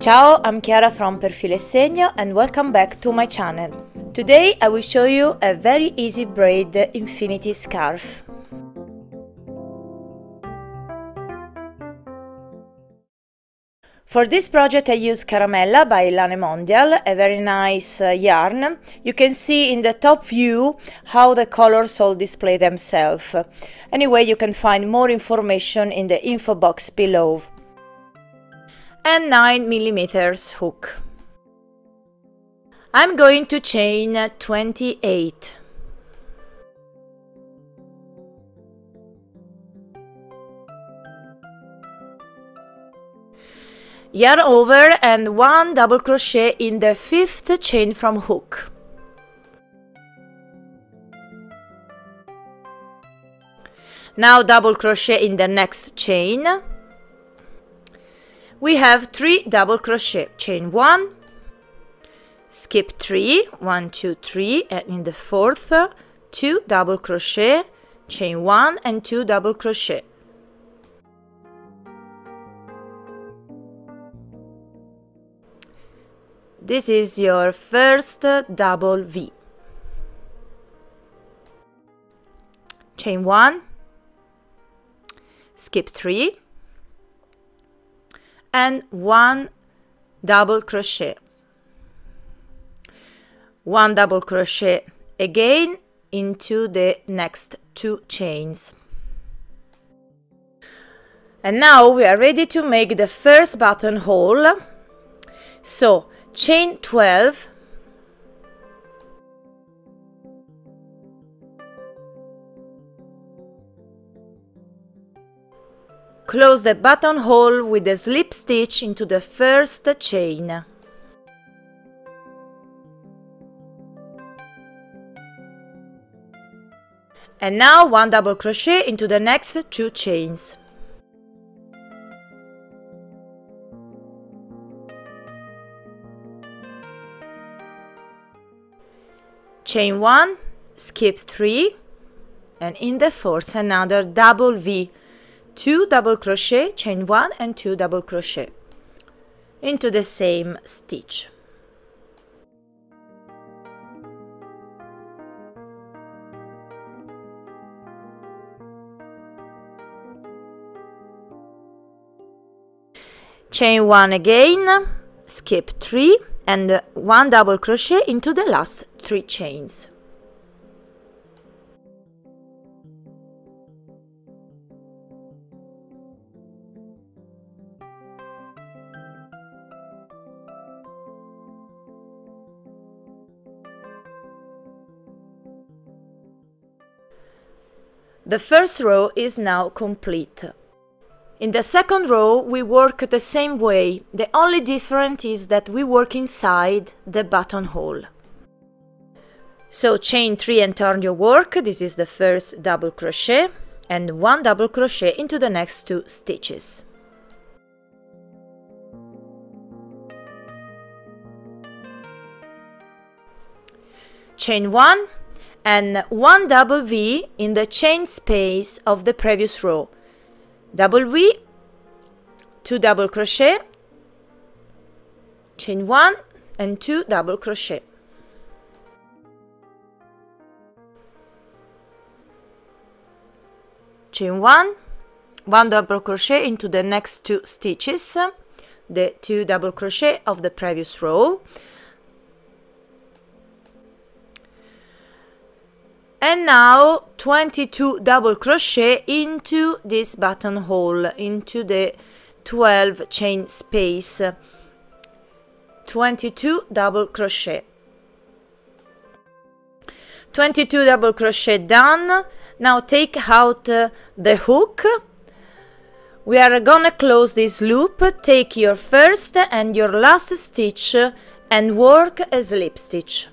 Ciao, I'm Chiara from Per Filo e Segno and welcome back to my channel. Today I will show you a very easy braid infinity scarf. For this project I use Caramella by Lane Mondial, a very nice yarn. You can see in the top view how the colors all display themselves. Anyway, you can find more information in the info box below. And 9mm hook. I'm going to chain 28. Yarn over and 1 double crochet in the 5th chain from hook. Now double crochet in the next chain. We have 3 double crochet, chain 1, skip 3, 1, 2, 3, and in the 4th, 2 double crochet, chain 1 and 2 double crochet. This is your first double V. Chain 1, skip 3, and 1 double crochet, 1 double crochet again into the next 2 chains. And now we are ready to make the first buttonhole. So chain 12, close the buttonhole with a slip stitch into the first chain. And now 1 double crochet into the next 2 chains. Chain 1, skip 3, and in the 4th another double V. 2 double crochet, chain 1 and 2 double crochet into the same stitch. Chain 1 again, skip 3 and 1 double crochet into the last 3 chains. The first row is now complete. In the second row we work the same way, the only difference is that we work inside the buttonhole. So chain 3 and turn your work, this is the first double crochet, and 1 double crochet into the next 2 stitches. Chain 1 and 1 double V in the chain space of the previous row. Double V, 2 double crochet, chain 1 and 2 double crochet. Chain 1, 1 double crochet into the next 2 stitches, the 2 double crochet of the previous row. And now 22 double crochet into this buttonhole, into the 12 chain space. 22 double crochet. 22 double crochet done. Now take out the hook. We are gonna close this loop. Take your first and your last stitch and work a slip stitch.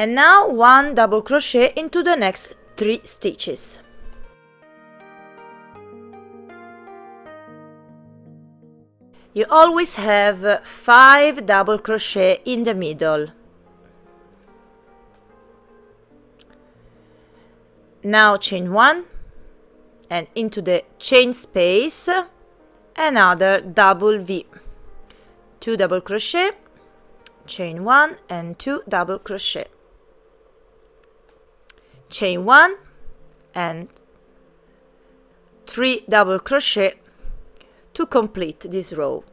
And now 1 double crochet into the next 3 stitches. You always have 5 double crochet in the middle. Now chain 1 and into the chain space another double V, 2 double crochet, chain 1 and 2 double crochet, chain 1 and 3 double crochet to complete this row.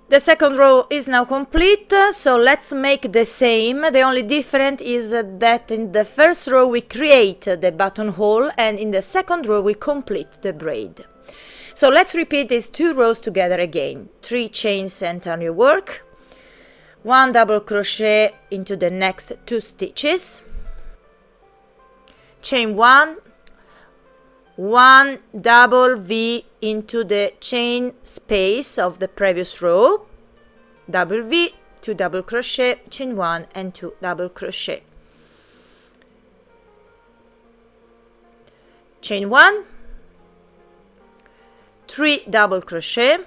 The second row is now complete, so let's make the same. The only difference is that in the first row we create the buttonhole and in the second row we complete the braid. So let's repeat these 2 rows together again. 3 chains and turn your work, 1 double crochet into the next 2 stitches, chain 1, 1 double V into the chain space of the previous row, double V, 2 double crochet, chain 1 and 2 double crochet, chain 1, 3 double crochet,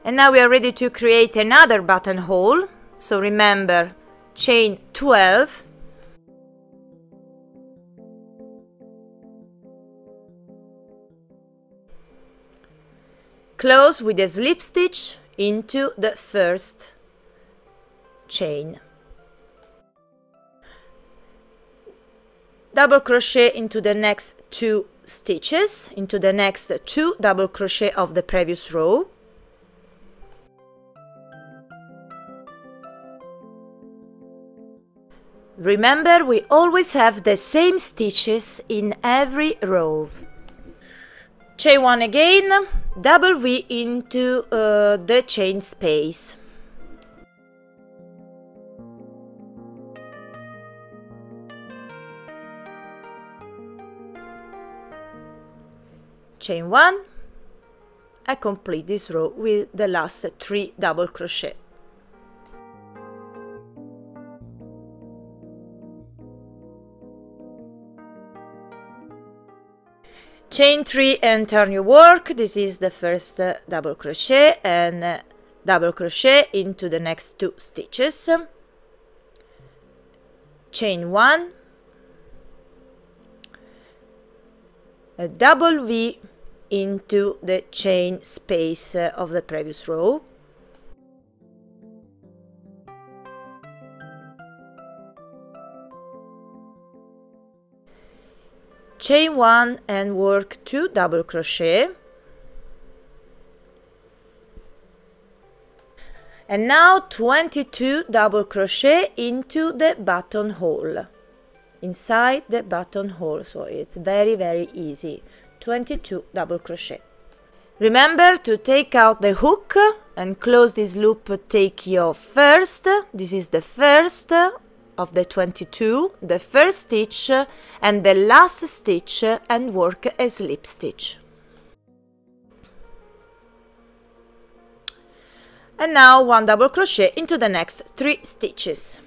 and now we are ready to create another buttonhole. So remember, chain 12, close with a slip stitch into the first chain, double crochet into the next 2 stitches, into the next 2 double crochet of the previous row, remember, we always have the same stitches in every row. Chain 1 again, double V into the chain space. Chain 1 and complete this row with the last 3 double crochet. Chain 3 and turn your work. This is the first double crochet and double crochet into the next 2 stitches, chain 1, a double V into the chain space of the previous row, chain 1 and work 2 double crochet, and now 22 double crochet into the buttonhole, inside the buttonhole, so it's very easy. 22 double crochet. Remember to take out the hook and close this loop. Take your first, this is the first of the 22, the first stitch and the last stitch, and work a slip stitch. And now 1 double crochet into the next 3 stitches.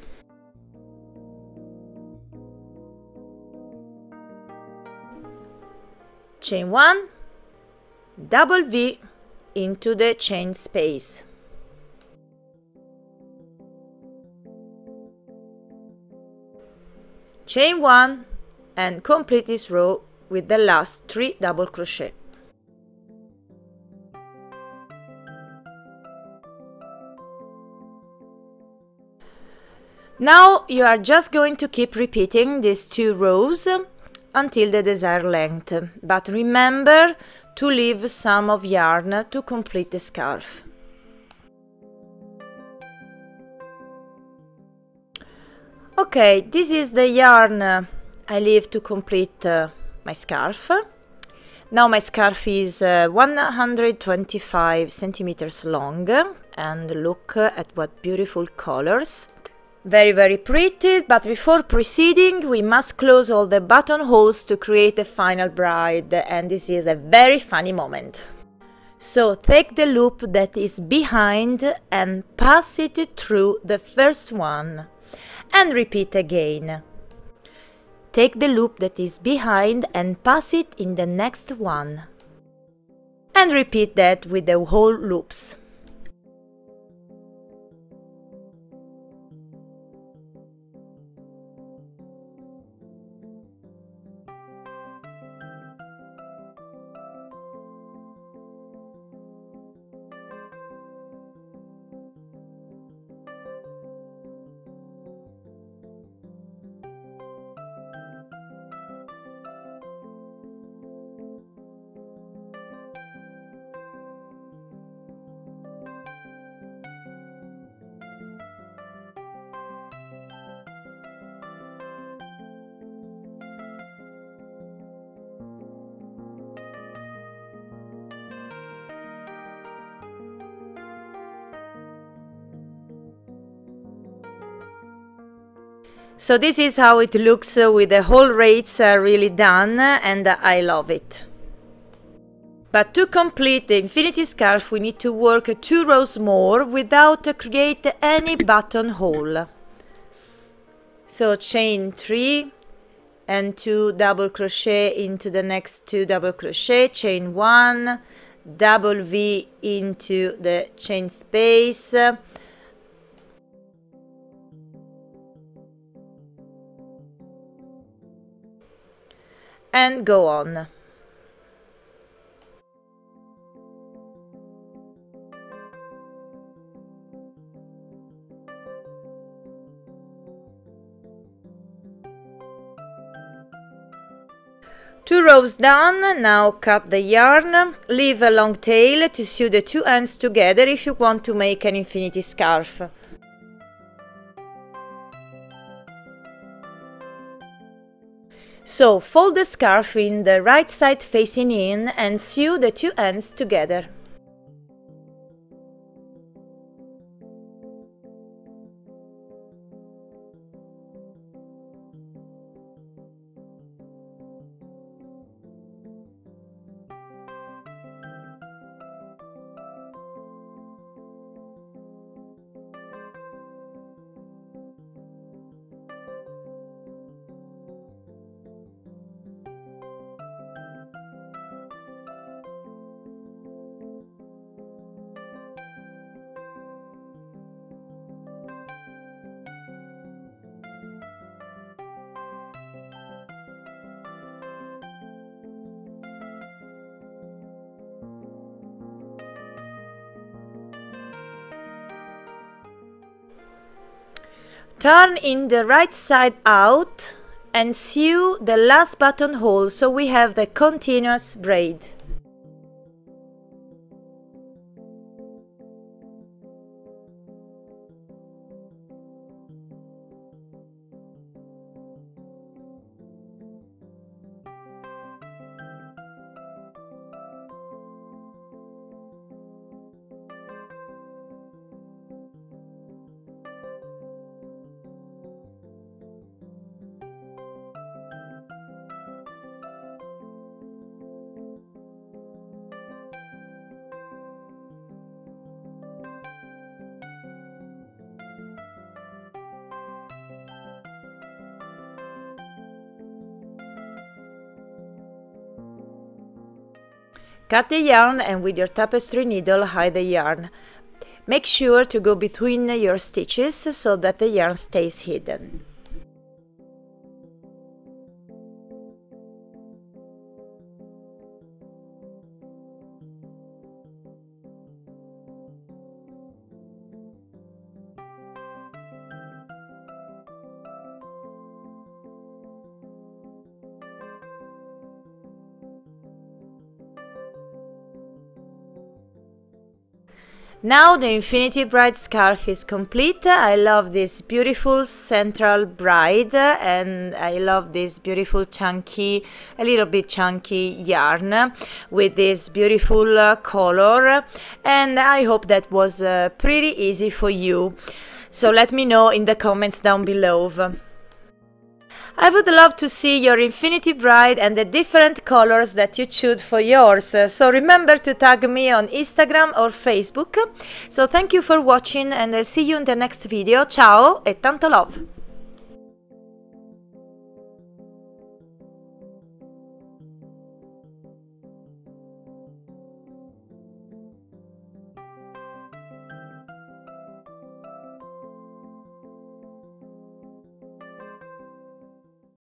Chain 1, double V into the chain space. Chain 1 and complete this row with the last 3 double crochet. Now you are just going to keep repeating these 2 rows until the desired length, but remember to leave some of yarn to complete the scarf. Okay, this is the yarn I leave to complete my scarf. Now my scarf is 125 centimeters long, and look at what beautiful colors. Very pretty, but before proceeding we must close all the buttonholes to create the final braid, and this is a very funny moment. So take the loop that is behind and pass it through the first one, and repeat again. take the loop that is behind and pass it in the next one. And repeat that with the whole loops. So this is how it looks with the whole raids really done, and I love it. But to complete the infinity scarf we need to work 2 rows more without create any buttonhole. So chain 3 and 2 double crochet into the next 2 double crochet, chain 1, double V into the chain space, and go on. Two rows done, now cut the yarn, leave a long tail to sew the 2 ends together if you want to make an infinity scarf. So fold the scarf in the right side facing in and sew the 2 ends together. Turn in the right side out and sew the last buttonhole so we have the continuous braid. Cut the yarn and with your tapestry needle hide the yarn. Make sure to go between your stitches so that the yarn stays hidden. Now the Infinity Bride scarf is complete. I love this beautiful central bride and I love this beautiful chunky, a little bit chunky yarn with this beautiful color, and I hope that was pretty easy for you. So let me know in the comments down below. I would love to see your Infinity Bride and the different colors that you choose for yours. So remember to tag me on Instagram or Facebook. So thank you for watching and I'll see you in the next video. Ciao e tanto love!